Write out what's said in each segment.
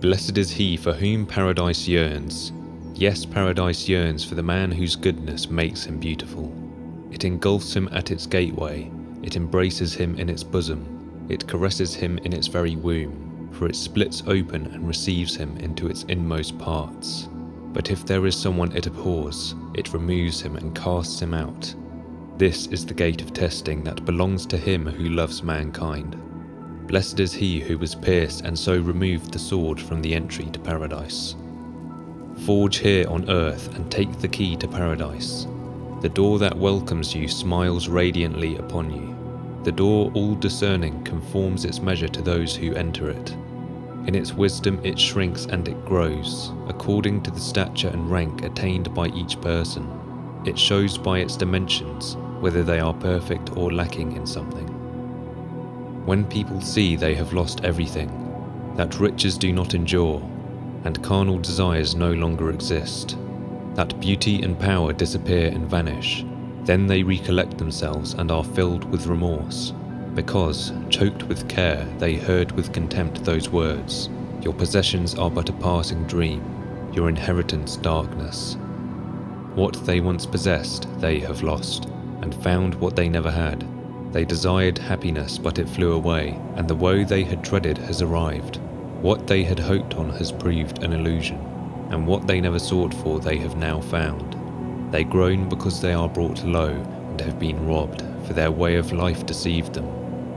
Blessed is he for whom paradise yearns. Yes, paradise yearns for the man whose goodness makes him beautiful. It engulfs him at its gateway, it embraces him in its bosom, it caresses him in its very womb, for it splits open and receives him into its inmost parts. But if there is someone it abhors, it removes him and casts him out. This is the gate of testing that belongs to him who loves mankind. Blessed is he who was pierced and so removed the sword from the entry to paradise. Forge here on earth and take the key to paradise. The door that welcomes you smiles radiantly upon you. The door all discerning conforms its measure to those who enter it. In its wisdom it shrinks and it grows, according to the stature and rank attained by each person. It shows by its dimensions whether they are perfect or lacking in something. When people see they have lost everything, that riches do not endure, and carnal desires no longer exist, that beauty and power disappear and vanish, then they recollect themselves and are filled with remorse, because, choked with care, they heard with contempt those words, "Your possessions are but a passing dream, your inheritance darkness." What they once possessed they have lost, and found what they never had. They desired happiness, but it flew away, and the woe they had dreaded has arrived. What they had hoped on has proved an illusion, and what they never sought for they have now found. They groan because they are brought low and have been robbed, for their way of life deceived them.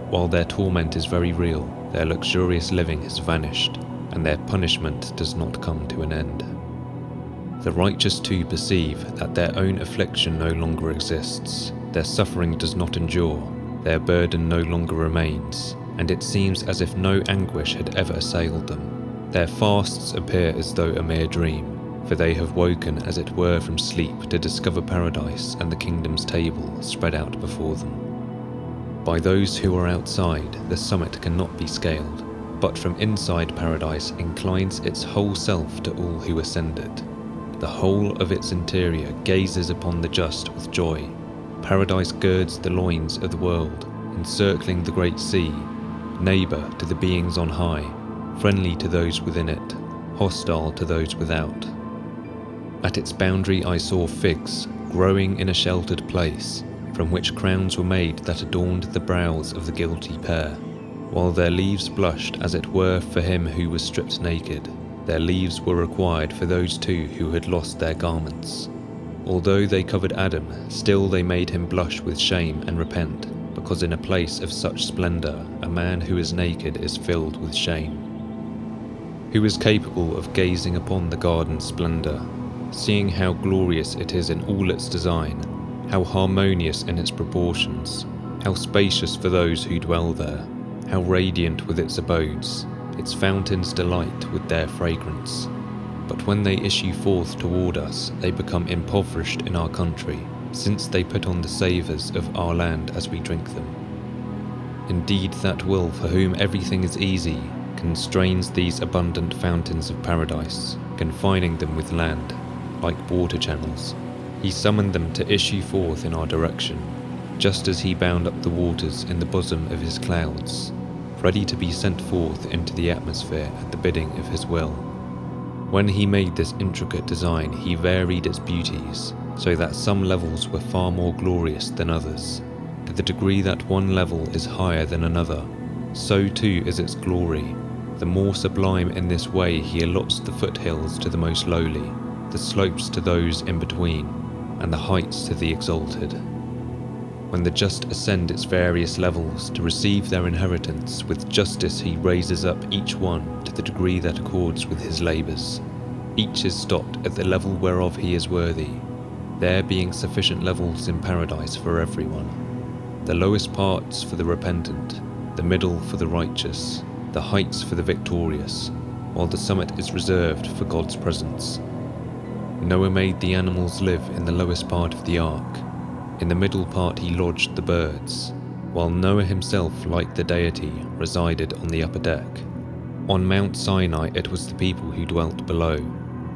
While their torment is very real, their luxurious living has vanished, and their punishment does not come to an end. The righteous too perceive that their own affliction no longer exists, their suffering does not endure, their burden no longer remains, and it seems as if no anguish had ever assailed them. Their fasts appear as though a mere dream, for they have woken as it were from sleep to discover paradise and the kingdom's table spread out before them. By those who are outside, the summit cannot be scaled, but from inside paradise inclines its whole self to all who ascend it. The whole of its interior gazes upon the just with joy. Paradise girds the loins of the world, encircling the great sea, neighbour to the beings on high, friendly to those within it, hostile to those without. At its boundary I saw figs, growing in a sheltered place, from which crowns were made that adorned the brows of the guilty pair, while their leaves blushed as it were for him who was stripped naked. Their leaves were required for those two who had lost their garments. Although they covered Adam, still they made him blush with shame and repent, because in a place of such splendour, a man who is naked is filled with shame. Who is capable of gazing upon the garden's splendour, seeing how glorious it is in all its design, how harmonious in its proportions, how spacious for those who dwell there, how radiant with its abodes, its fountains delight with their fragrance. But when they issue forth toward us, they become impoverished in our country, since they put on the savours of our land as we drink them. Indeed, that will for whom everything is easy constrains these abundant fountains of paradise, confining them with land, like water channels. He summoned them to issue forth in our direction, just as he bound up the waters in the bosom of his clouds, ready to be sent forth into the atmosphere at the bidding of his will. When he made this intricate design, he varied its beauties, so that some levels were far more glorious than others. To the degree that one level is higher than another, so too is its glory. The more sublime in this way he allots the foothills to the most lowly, the slopes to those in between, and the heights to the exalted. When the just ascend its various levels to receive their inheritance, with justice he raises up each one to the degree that accords with his labours. Each is stopped at the level whereof he is worthy, there being sufficient levels in paradise for everyone. The lowest parts for the repentant, the middle for the righteous, the heights for the victorious, while the summit is reserved for God's presence. Noah made the animals live in the lowest part of the ark. In the middle part he lodged the birds, while Noah himself, like the deity, resided on the upper deck. On Mount Sinai it was the people who dwelt below,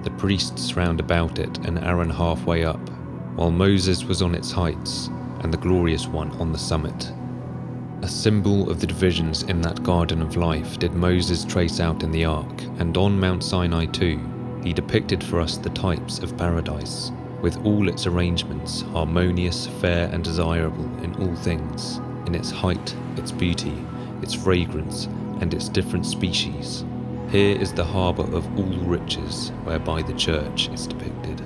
the priests round about it and Aaron halfway up, while Moses was on its heights, and the glorious one on the summit. A symbol of the divisions in that garden of life did Moses trace out in the ark, and on Mount Sinai too, he depicted for us the types of paradise, with all its arrangements harmonious, fair and desirable in all things, in its height, its beauty, its fragrance, and its different species. Here is the harbour of all riches, whereby the church is depicted.